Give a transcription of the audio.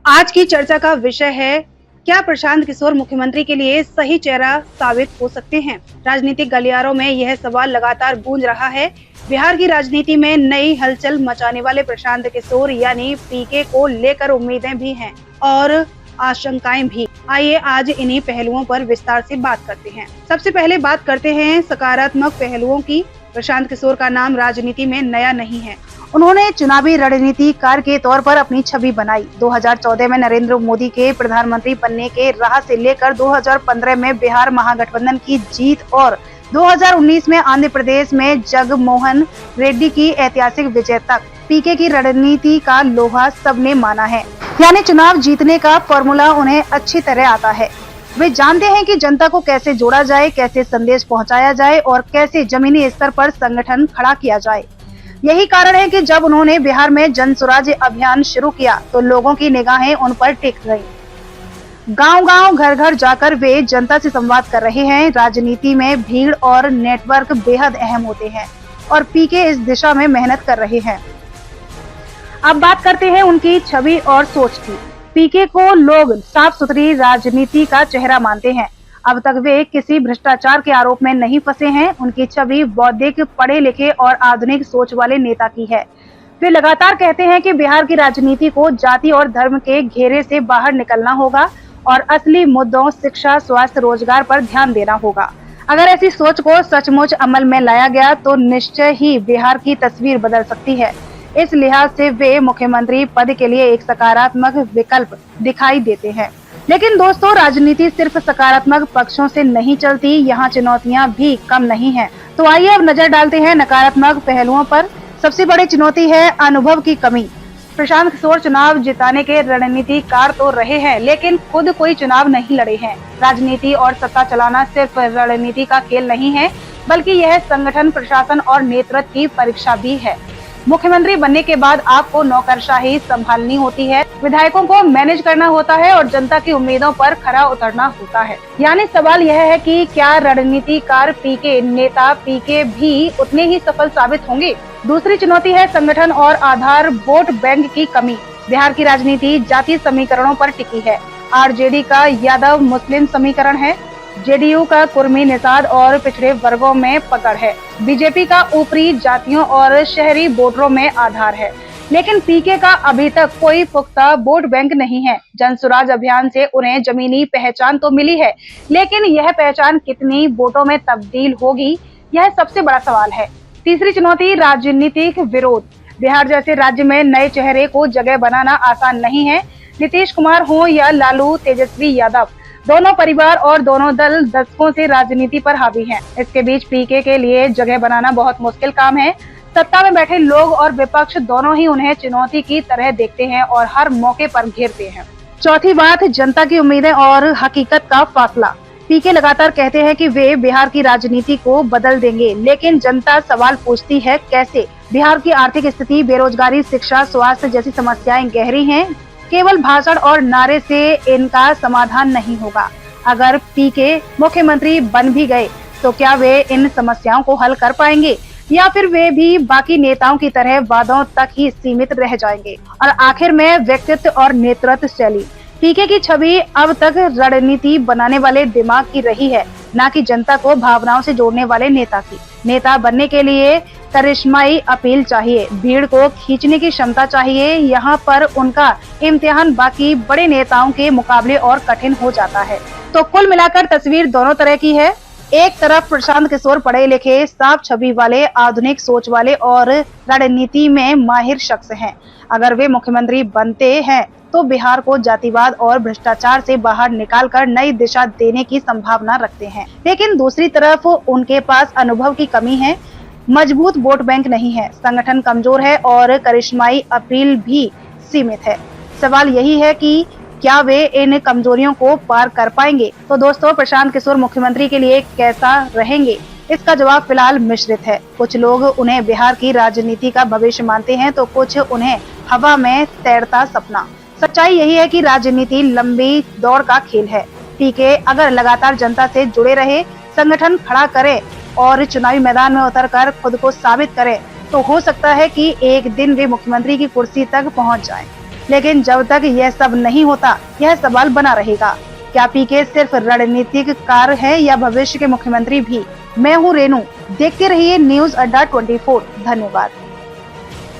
आज की चर्चा का विषय है, क्या प्रशांत किशोर मुख्यमंत्री के लिए सही चेहरा साबित हो सकते हैं। राजनीतिक गलियारों में यह सवाल लगातार गूंज रहा है। बिहार की राजनीति में नई हलचल मचाने वाले प्रशांत किशोर यानी पीके को लेकर उम्मीदें भी हैं और आशंकाएं भी। आइए आज इन्हीं पहलुओं पर विस्तार से बात करते हैं। सबसे पहले बात करते हैं सकारात्मक पहलुओं की। प्रशांत किशोर का नाम राजनीति में नया नहीं है। उन्होंने चुनावी रणनीतिकार के तौर पर अपनी छवि बनाई। 2014 में नरेंद्र मोदी के प्रधानमंत्री बनने के राह से लेकर 2015 में बिहार महागठबंधन की जीत और 2019 में आंध्र प्रदेश में जगनमोहन रेड्डी की ऐतिहासिक विजय तक पीके की रणनीति का लोहा सबने माना है। यानी चुनाव जीतने का फॉर्मूला उन्हें अच्छी तरह आता है। वे जानते हैं कि जनता को कैसे जोड़ा जाए, कैसे संदेश पहुंचाया जाए और कैसे जमीनी स्तर पर संगठन खड़ा किया जाए। यही कारण है कि जब उन्होंने बिहार में जन स्वराज अभियान शुरू किया तो लोगों की निगाहें उन पर टिक गईं। गांव-गांव, घर-घर जाकर वे जनता से संवाद कर रहे हैं। राजनीति में भीड़ और नेटवर्क बेहद अहम होते हैं और पीके इस दिशा में मेहनत कर रहे हैं। अब बात करते हैं उनकी छवि और सोच की। पीके को लोग साफ सुथरी राजनीति का चेहरा मानते हैं। अब तक वे किसी भ्रष्टाचार के आरोप में नहीं फंसे हैं। उनकी छवि बौद्धिक, पढ़े लिखे और आधुनिक सोच वाले नेता की है। वे लगातार कहते हैं कि बिहार की राजनीति को जाति और धर्म के घेरे से बाहर निकलना होगा और असली मुद्दों शिक्षा, स्वास्थ्य, रोजगार पर ध्यान देना होगा। अगर ऐसी सोच को सचमुच अमल में लाया गया तो निश्चय ही बिहार की तस्वीर बदल सकती है। इस लिहाज से वे मुख्यमंत्री पद के लिए एक सकारात्मक विकल्प दिखाई देते हैं। लेकिन दोस्तों, राजनीति सिर्फ सकारात्मक पक्षों से नहीं चलती, यहाँ चुनौतियाँ भी कम नहीं हैं। तो आइए अब नजर डालते हैं नकारात्मक पहलुओं पर। सबसे बड़ी चुनौती है अनुभव की कमी। प्रशांत किशोर चुनाव जिताने के रणनीतिकार तो रहे हैं, लेकिन खुद कोई चुनाव नहीं लड़े हैं। राजनीति और सत्ता चलाना सिर्फ रणनीति का खेल नहीं है, बल्कि यह संगठन, प्रशासन और नेतृत्व की परीक्षा भी है। मुख्यमंत्री बनने के बाद आपको नौकरशाही संभालनी होती है, विधायकों को मैनेज करना होता है और जनता की उम्मीदों पर खरा उतरना होता है। यानी सवाल यह है कि क्या रणनीतिकार पीके, नेता पीके भी उतने ही सफल साबित होंगे। दूसरी चुनौती है संगठन और आधार वोट बैंक की कमी। बिहार की राजनीति जातीय समीकरणों पर टिकी है। आरजेडी का यादव मुस्लिम समीकरण है, जेडीयू का कुर्मी, निषाद और पिछड़े वर्गों में पकड़ है, बीजेपी का ऊपरी जातियों और शहरी वोटरों में आधार है। लेकिन पीके का अभी तक कोई पुख्ता वोट बैंक नहीं है। जन स्वराज अभियान से उन्हें जमीनी पहचान तो मिली है, लेकिन यह पहचान कितनी वोटों में तब्दील होगी, यह सबसे बड़ा सवाल है। तीसरी चुनौती राजनीतिक विरोध। बिहार जैसे राज्य में नए चेहरे को जगह बनाना आसान नहीं है। नीतीश कुमार हो या लालू तेजस्वी यादव, दोनों परिवार और दोनों दल दशकों से राजनीति पर हावी हैं। इसके बीच पीके के लिए जगह बनाना बहुत मुश्किल काम है। सत्ता में बैठे लोग और विपक्ष दोनों ही उन्हें चुनौती की तरह देखते हैं और हर मौके पर घेरते हैं। चौथी बात, जनता की उम्मीदें और हकीकत का फासला। पीके लगातार कहते हैं कि वे बिहार की राजनीति को बदल देंगे, लेकिन जनता सवाल पूछती है कैसे। बिहार की आर्थिक स्थिति, बेरोजगारी, शिक्षा, स्वास्थ्य जैसी समस्याएं गहरी हैं। केवल भाषण और नारे से इनका समाधान नहीं होगा। अगर पीके मुख्यमंत्री बन भी गए तो क्या वे इन समस्याओं को हल कर पाएंगे या फिर वे भी बाकी नेताओं की तरह वादों तक ही सीमित रह जाएंगे। और आखिर में व्यक्तित्व और नेतृत्व शैली। पीके की छवि अब तक रणनीति बनाने वाले दिमाग की रही है, न कि जनता को भावनाओं से जोड़ने वाले नेता की। नेता बनने के लिए करिश्माई अपील चाहिए, भीड़ को खींचने की क्षमता चाहिए। यहाँ पर उनका इम्तिहान बाकी बड़े नेताओं के मुकाबले और कठिन हो जाता है। तो कुल मिलाकर तस्वीर दोनों तरह की है। एक तरफ प्रशांत किशोर पढ़े लिखे, साफ छवि वाले, आधुनिक सोच वाले और रणनीति में माहिर शख्स हैं। अगर वे मुख्यमंत्री बनते हैं तो बिहार को जातिवाद और भ्रष्टाचार से बाहर निकालकर नई दिशा देने की संभावना रखते हैं। लेकिन दूसरी तरफ उनके पास अनुभव की कमी है, मजबूत वोट बैंक नहीं है, संगठन कमजोर है और करिश्माई अपील भी सीमित है। सवाल यही है कि क्या वे इन कमजोरियों को पार कर पाएंगे। तो दोस्तों, प्रशांत किशोर मुख्यमंत्री के लिए कैसा रहेंगे, इसका जवाब फिलहाल मिश्रित है। कुछ लोग उन्हें बिहार की राजनीति का भविष्य मानते हैं तो कुछ उन्हें हवा में तैरता सपना। सच्चाई यही है कि राजनीति लंबी दौड़ का खेल है। पीके अगर लगातार जनता से जुड़े रहे, संगठन खड़ा करे और चुनावी मैदान में उतरकर खुद को साबित करे तो हो सकता है कि एक दिन वे मुख्यमंत्री की कुर्सी तक पहुंच जाएं। लेकिन जब तक यह सब नहीं होता, यह सवाल बना रहेगा। क्या पीके सिर्फ रणनीतिक कार है या भविष्य के मुख्यमंत्री भी? मैं हूँ रेनू, देखते रहिए न्यूज़ अड्डा 24। धन्यवाद।